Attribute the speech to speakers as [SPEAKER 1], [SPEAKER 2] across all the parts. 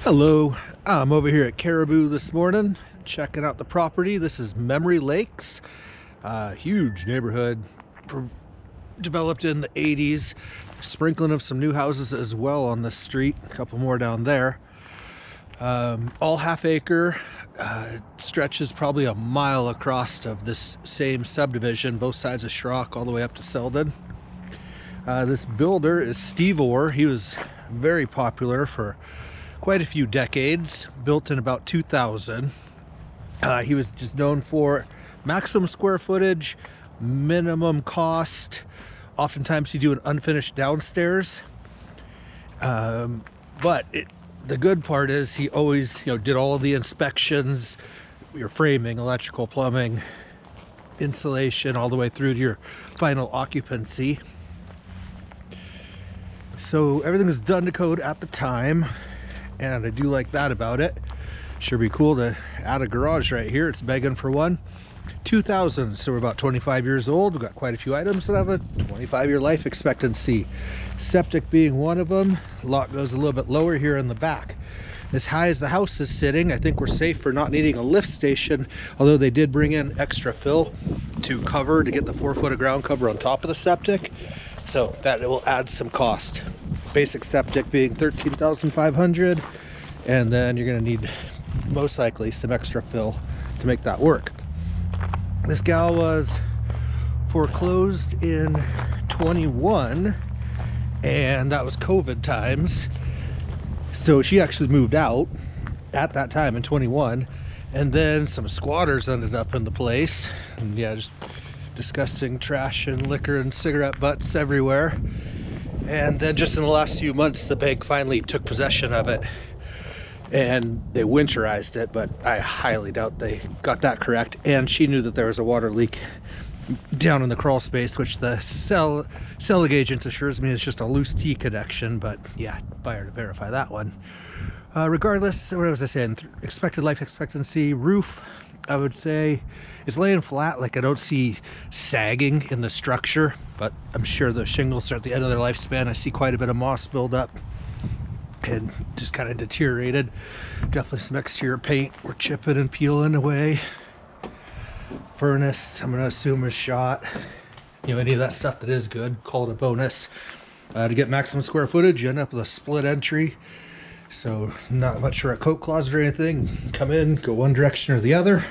[SPEAKER 1] Hello, I'm over here at Caribou this morning checking out the property. This is Memory Lakes, huge neighborhood developed in the 80s, sprinkling of some new houses as well on this street, a couple more down there. All half acre, stretches probably a mile across of this same subdivision, both sides of Schrock all the way up to Selden. This builder is Steve Orr. He was very popular for quite a few decades, built in about 2000. He was just known for maximum square footage, minimum cost. Oftentimes he'd do an unfinished downstairs. But the good part is he always, did all of the inspections, your framing, electrical, plumbing, insulation, all the way through to your final occupancy. So everything was done to code at the time, and I do like that about it. Sure be cool to add a garage right here. It's begging for one. 2000, so we're about 25 years old. We've got quite a few items that have a 25-year life expectancy. Septic being one of them. Lot goes a little bit lower here in the back. As high as the house is sitting, I think we're safe for not needing a lift station, although they did bring in extra fill to cover, to get the 4 foot of ground cover on top of the septic. So that will add some cost. Basic septic being $13,500, and then you're going to need most likely some extra fill to make that work. This gal was foreclosed in 21, and that was COVID times, so she actually moved out at that time in 21, and then some squatters ended up in the place, and yeah, just disgusting trash and liquor and cigarette butts everywhere. And then just in the last few months, the bank finally took possession of it and they winterized it, but I highly doubt they got that correct. And she knew that there was a water leak down in the crawl space, which the selling agent assures me is just a loose T connection, but yeah, buyer to verify that one. Regardless, what was I saying? Expected life expectancy, roof, I would say it's laying flat. Like, I don't see sagging in the structure, but I'm sure the shingles are at the end of their lifespan. I see quite a bit of moss buildup and just kind of deteriorated. Definitely some exterior paint we're chipping and peeling away. Furnace, I'm going to assume, is shot. Any of that stuff that is good, call it a bonus. To get maximum square footage, you end up with a split entry. So not much for a coat closet or anything. Come in, go one direction or the other.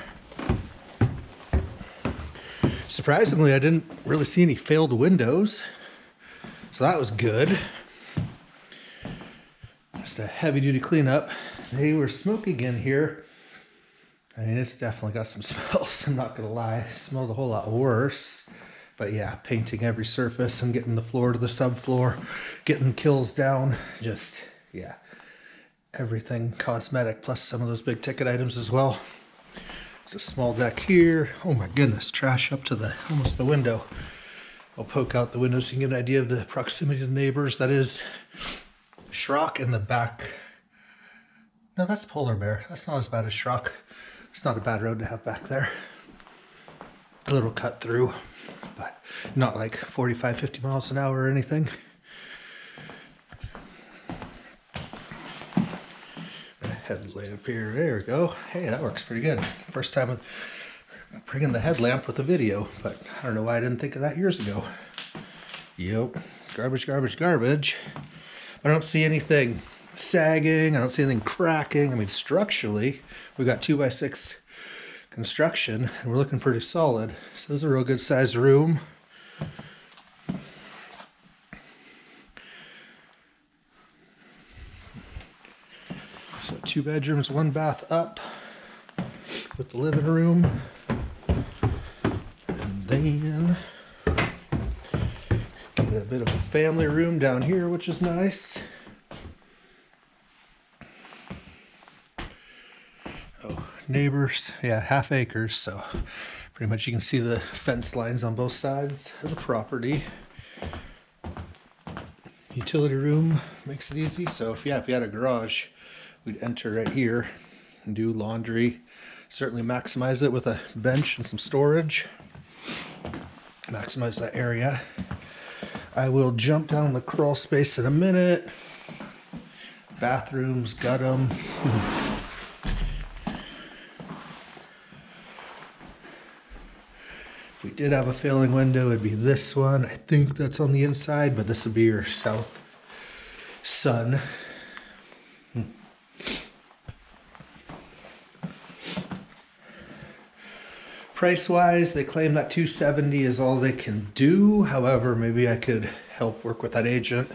[SPEAKER 1] Surprisingly, I didn't really see any failed windows, so that was good. Just a heavy-duty cleanup. They were smoking in here. I mean, it's definitely got some smells, I'm not gonna lie. It smelled a whole lot worse. But yeah, painting every surface and getting the floor to the subfloor, getting kills down, just, yeah. Everything cosmetic, plus some of those big ticket items as well. There's a small deck here. Oh my goodness, trash up to almost the window. I'll poke out the window so you can get an idea of the proximity to the neighbors. That is Schrock in the back. No, that's Polar Bear. That's not as bad as Schrock. It's not a bad road to have back there. A little cut through, but not like 45, 50 miles an hour or anything. Headlamp up here. There we go. Hey, that works pretty good. First time with bringing the headlamp with the video, but I don't know why I didn't think of that years ago. Yep. Garbage, garbage, garbage. I don't see anything sagging. I don't see anything cracking. I mean, structurally, we've got 2x6 construction, and we're looking pretty solid. So this is a real good sized room. So 2 bedrooms, 1 bath up with the living room. And then get a bit of a family room down here, which is nice. Oh, neighbors, yeah, half acres, so pretty much you can see the fence lines on both sides of the property. Utility room makes it easy. So if you had a garage, we'd enter right here and do laundry. Certainly maximize it with a bench and some storage. Maximize that area. I will jump down the crawl space in a minute. Bathrooms, got them. If we did have a failing window, it'd be this one. I think that's on the inside, but this would be your south sun. Price-wise, they claim that $270 is all they can do. However, maybe I could help work with that agent.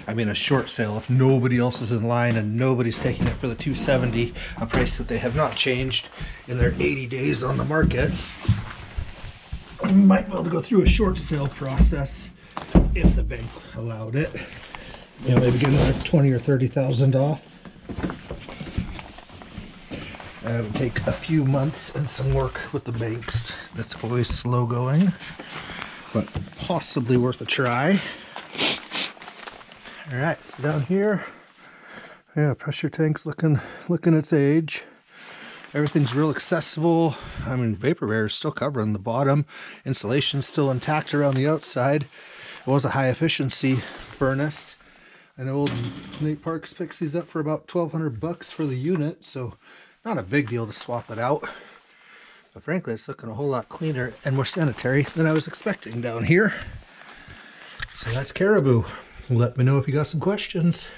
[SPEAKER 1] I mean, a short sale if nobody else is in line and nobody's taking it for the $270, a price that they have not changed in their 80 days on the market. I might be able to go through a short sale process if the bank allowed it. You know, maybe get another $20,000 or $30,000 off. It would take a few months and some work with the banks. That's always slow going, but possibly worth a try. All right, so down here, yeah, pressure tank's looking its age. Everything's real accessible. I mean, vapor barrier is still covering the bottom. Insulation's still intact around the outside. It was a high efficiency furnace. I know old Nate Parks picks these up for about $1,200 for the unit, so not a big deal to swap it out. But frankly, it's looking a whole lot cleaner and more sanitary than I was expecting down here. So that's Caribou. Let me know if you got some questions.